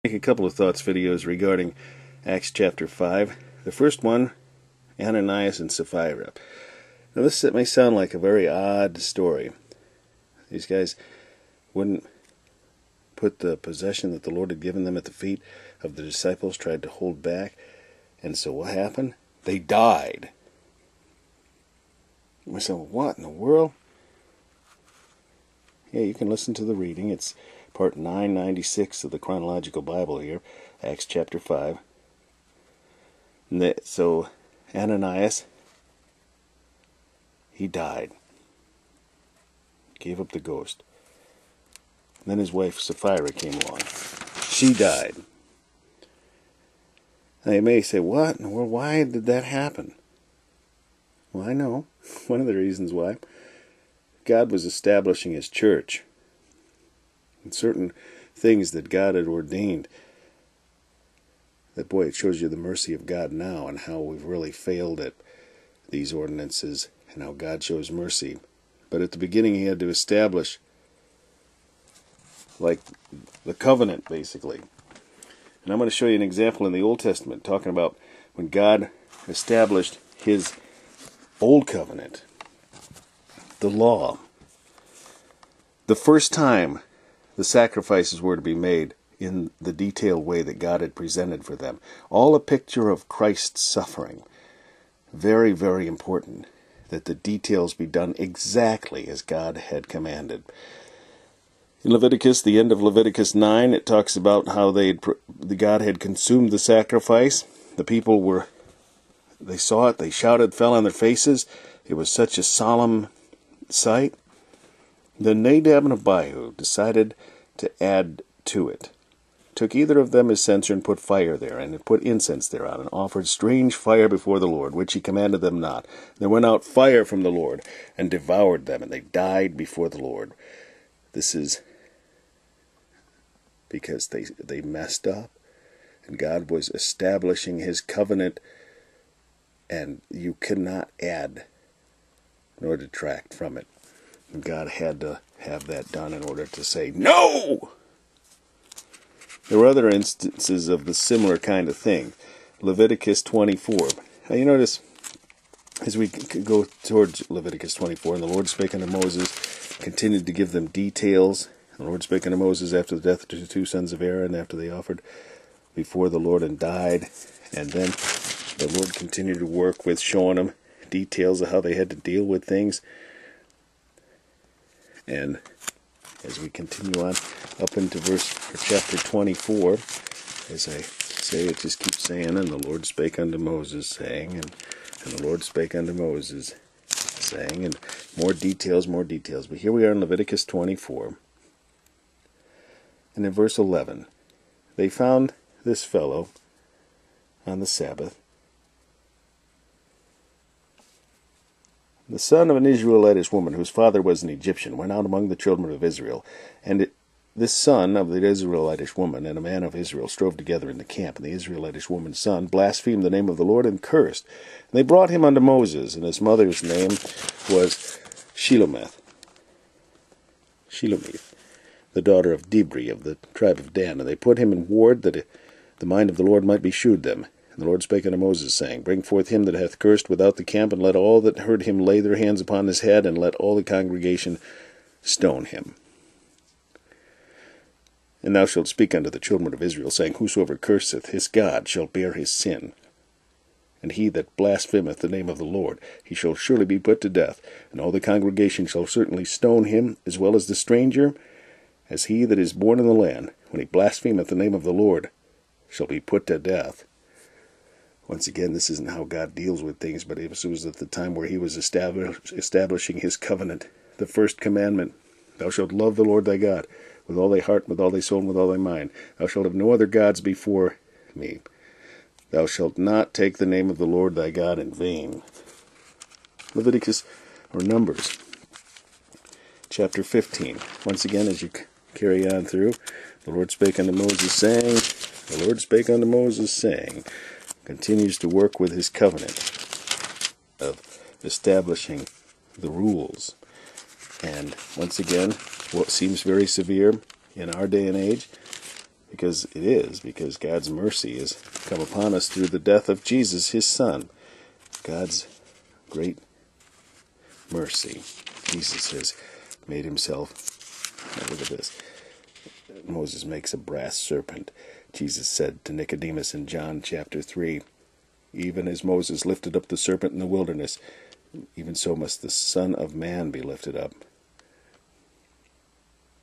Make a couple of thoughts videos regarding Acts chapter 5. The first one, Ananias and Sapphira. Now this may sound like a very odd story. These guys wouldn't put the possession that the Lord had given them at the feet of the disciples, tried to hold back, and so what happened? They died. I said, what in the world? Yeah, you can listen to the reading. It's part 996 of the Chronological Bible here, Acts chapter 5. So Ananias, he died. Gave up the ghost. And then his wife Sapphira came along. She died. Now you may say, what in the world? Why did that happen? Well, I know. One of the reasons why. God was establishing His church. And certain things that God had ordained. That, boy, it shows you the mercy of God now and how we've really failed at these ordinances and how God shows mercy. But at the beginning He had to establish, like, the covenant, basically. And I'm going to show you an example in the Old Testament, talking about when God established His Old Covenant, the law. The first time the sacrifices were to be made in the detailed way that God had presented for them. All a picture of Christ's suffering. Very, very important that the details be done exactly as God had commanded. In Leviticus, the end of Leviticus 9, it talks about how God had consumed the sacrifice. The people they saw it, they shouted, fell on their faces. It was such a solemn sight. Then Nadab and Abihu decided to add to it. Took either of them his censer and put fire there, and put incense thereon, and offered strange fire before the Lord, which He commanded them not. There went out fire from the Lord, and devoured them, and they died before the Lord. This is because they messed up, and God was establishing His covenant, and you cannot add nor detract from it. And God had to have that done in order to say, no! There were other instances of the similar kind of thing. Leviticus 24. Now you notice, as we go towards Leviticus 24, and the Lord spake unto Moses, continued to give them details. The Lord spake unto Moses after the death of the two sons of Aaron, after they offered before the Lord and died. And then the Lord continued to work with showing them details of how they had to deal with things. And as we continue on up into chapter 24, as I say, it just keeps saying, and the Lord spake unto Moses, saying, and the Lord spake unto Moses, saying, and more details. But here we are in Leviticus 24. And in verse 11, they found this fellow on the Sabbath, the son of an Israelitish woman, whose father was an Egyptian, went out among the children of Israel. And this son of the Israelitish woman and a man of Israel strove together in the camp. And the Israelitish woman's son blasphemed the name of the Lord and cursed. And they brought him unto Moses, and his mother's name was Shelomith, the daughter of Dibri of the tribe of Dan. And they put him in ward, that the mind of the Lord might be shewed them. And the Lord spake unto Moses, saying, bring forth him that hath cursed without the camp, and let all that heard him lay their hands upon his head, and let all the congregation stone him. And thou shalt speak unto the children of Israel, saying, whosoever curseth his God shall bear his sin. And he that blasphemeth the name of the Lord, he shall surely be put to death. And all the congregation shall certainly stone him, as well as the stranger, as he that is born in the land, when he blasphemeth the name of the Lord, shall be put to death. Once again, this isn't how God deals with things, but it was at the time where He was establishing His covenant. The first commandment, thou shalt love the Lord thy God with all thy heart, with all thy soul, and with all thy mind. Thou shalt have no other gods before me. Thou shalt not take the name of the Lord thy God in vain. Leviticus, or Numbers, chapter 15. Once again, as you carry on through, the Lord spake unto Moses, saying, continues to work with His covenant of establishing the rules. And once again, what seems very severe in our day and age, because it is, because God's mercy has come upon us through the death of Jesus, his Son. God's great mercy. Jesus has made himself, now look at this, Moses makes a brass serpent. Jesus said to Nicodemus in John chapter 3, even as Moses lifted up the serpent in the wilderness, even so must the Son of Man be lifted up.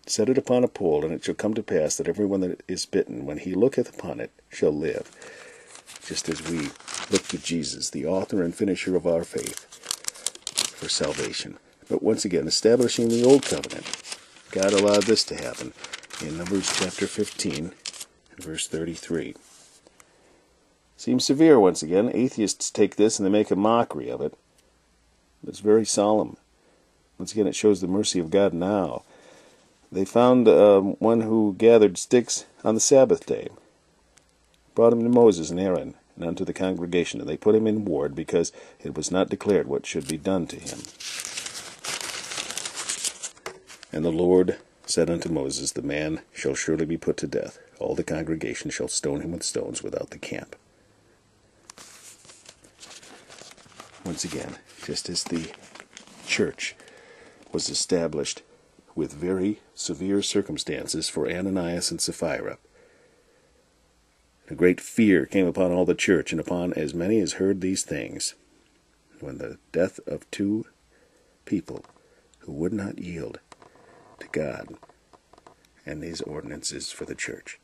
Set it upon a pole, and it shall come to pass that everyone that is bitten, when he looketh upon it, shall live. Just as we look to Jesus, the author and finisher of our faith, for salvation. But once again, establishing the Old Covenant, God allowed this to happen in Numbers chapter 15, verse 33. Seems severe once again. Atheists take this and they make a mockery of it. It's very solemn. Once again, it shows the mercy of God now. They found one who gathered sticks on the Sabbath day, brought him to Moses and Aaron and unto the congregation, and they put him in ward because it was not declared what should be done to him. And the Lord said unto Moses, the man shall surely be put to death. All the congregation shall stone him with stones without the camp. Once again, just as the church was established with very severe circumstances for Ananias and Sapphira, a great fear came upon all the church and upon as many as heard these things, when the death of two people who would not yield to God and these ordinances for the church.